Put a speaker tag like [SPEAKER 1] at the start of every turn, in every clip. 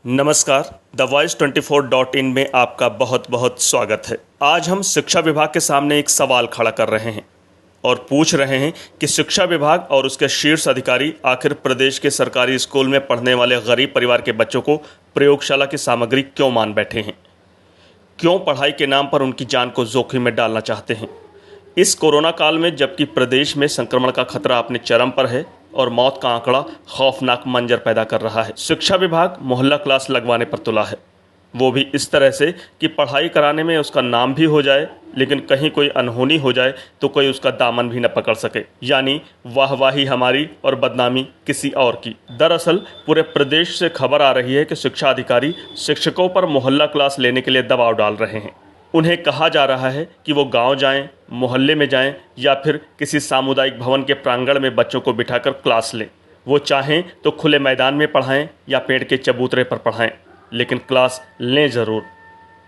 [SPEAKER 1] नमस्कार, the voice 24.in में आपका बहुत बहुत स्वागत है। आज हम शिक्षा विभाग के सामने एक सवाल खड़ा कर रहे हैं और पूछ रहे हैं कि शिक्षा विभाग और उसके शीर्ष अधिकारी आखिर प्रदेश के सरकारी स्कूल में पढ़ने वाले गरीब परिवार के बच्चों को प्रयोगशाला की सामग्री क्यों मान बैठे हैं? क्यों पढ़ाई के नाम पर उनकी जान को जोखिम में डालना चाहते हैं? इस कोरोना काल में जबकि प्रदेश में संक्रमण का खतरा अपने चरम पर है और मौत का आंकड़ा खौफनाक मंजर पैदा कर रहा है, शिक्षा विभाग मोहल्ला क्लास लगवाने पर तुला है। वो भी इस तरह से कि पढ़ाई कराने में उसका नाम भी हो जाए, लेकिन कहीं कोई अनहोनी हो जाए तो कोई उसका दामन भी न पकड़ सके, यानी वाहवाही हमारी और बदनामी किसी और की। दरअसल पूरे प्रदेश से खबर आ रही है कि शिक्षा अधिकारी शिक्षकों पर मोहल्ला क्लास लेने के लिए दबाव डाल रहे हैं। उन्हें कहा जा रहा है कि वो गांव जाएं, मोहल्ले में जाएं या फिर किसी सामुदायिक भवन के प्रांगण में बच्चों को बिठाकर क्लास लें। वो चाहें तो खुले मैदान में पढ़ाएं या पेड़ के चबूतरे पर पढ़ाएं, लेकिन क्लास लें ज़रूर।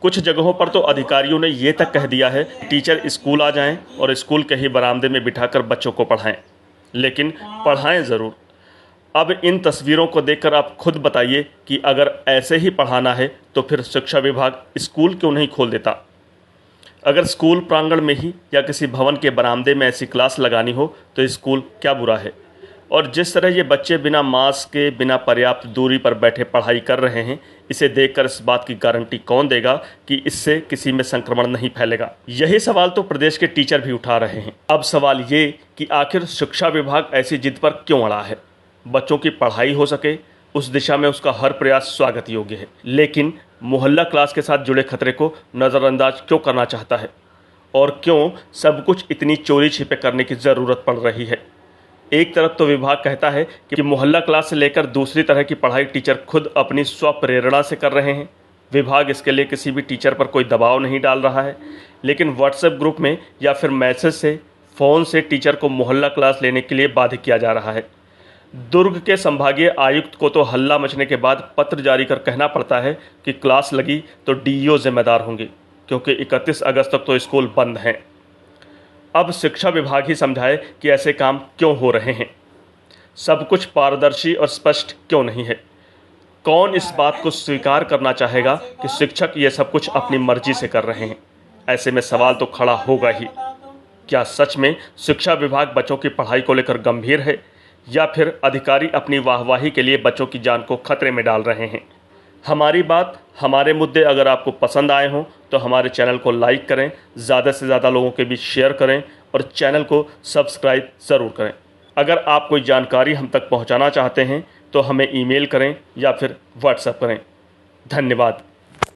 [SPEAKER 1] कुछ जगहों पर तो अधिकारियों ने ये तक कह दिया है टीचर स्कूल आ जाएं और स्कूल के ही बरामदे में बिठाकर बच्चों को पढ़ाएं, लेकिन पढ़ाएं ज़रूर। अब इन तस्वीरों को देखकर आप खुद बताइए कि अगर ऐसे ही पढ़ाना है तो फिर शिक्षा विभाग स्कूल क्यों नहीं खोल देता? अगर स्कूल प्रांगण में ही या किसी भवन के बरामदे में ऐसी क्लास लगानी हो तो स्कूल क्या बुरा है? और जिस तरह ये बच्चे बिना मास्क के, बिना पर्याप्त दूरी पर बैठे पढ़ाई कर रहे हैं, इसे देखकर इस बात की गारंटी कौन देगा कि इससे किसी में संक्रमण नहीं फैलेगा? यही सवाल तो प्रदेश के टीचर भी उठा रहे हैं। अब सवाल ये कि आखिर शिक्षा विभाग ऐसी जिद पर क्यों अड़ा है? बच्चों की पढ़ाई हो सके उस दिशा में उसका हर प्रयास स्वागत योग्य है, लेकिन मोहल्ला क्लास के साथ जुड़े खतरे को नज़रअंदाज क्यों करना चाहता है? और क्यों सब कुछ इतनी चोरी छिपे करने की ज़रूरत पड़ रही है? एक तरफ तो विभाग कहता है कि मोहल्ला क्लास से लेकर दूसरी तरह की पढ़ाई टीचर खुद अपनी स्वप्रेरणा से कर रहे हैं। विभाग इसके लिए किसी भी टीचर पर कोई दबाव नहीं डाल रहा है, लेकिन व्हाट्सएप ग्रुप में या फिर मैसेज से, फ़ोन से टीचर को मोहल्ला क्लास लेने के लिए बाध्य किया जा रहा है। दुर्ग के संभागीय आयुक्त को तो हल्ला मचने के बाद पत्र जारी कर कहना पड़ता है कि क्लास लगी तो डीईओ जिम्मेदार होंगे, क्योंकि 31 अगस्त तक तो स्कूल बंद हैं। अब शिक्षा विभाग ही समझाए कि ऐसे काम क्यों हो रहे हैं। सब कुछ पारदर्शी और स्पष्ट क्यों नहीं है? कौन इस बात को स्वीकार करना चाहेगा कि शिक्षक ये सब कुछ अपनी मर्जी से कर रहे हैं? ऐसे में सवाल तो खड़ा होगा ही, क्या सच में शिक्षा विभाग बच्चों की पढ़ाई को लेकर गंभीर है, या फिर अधिकारी अपनी वाहवाही के लिए बच्चों की जान को खतरे में डाल रहे हैं? हमारी बात, हमारे मुद्दे अगर आपको पसंद आए हों तो हमारे चैनल को लाइक करें, ज़्यादा से ज़्यादा लोगों के बीच शेयर करें और चैनल को सब्सक्राइब ज़रूर करें। अगर आप कोई जानकारी हम तक पहुंचाना चाहते हैं तो हमें ईमेल करें या फिर व्हाट्सएप करें। धन्यवाद।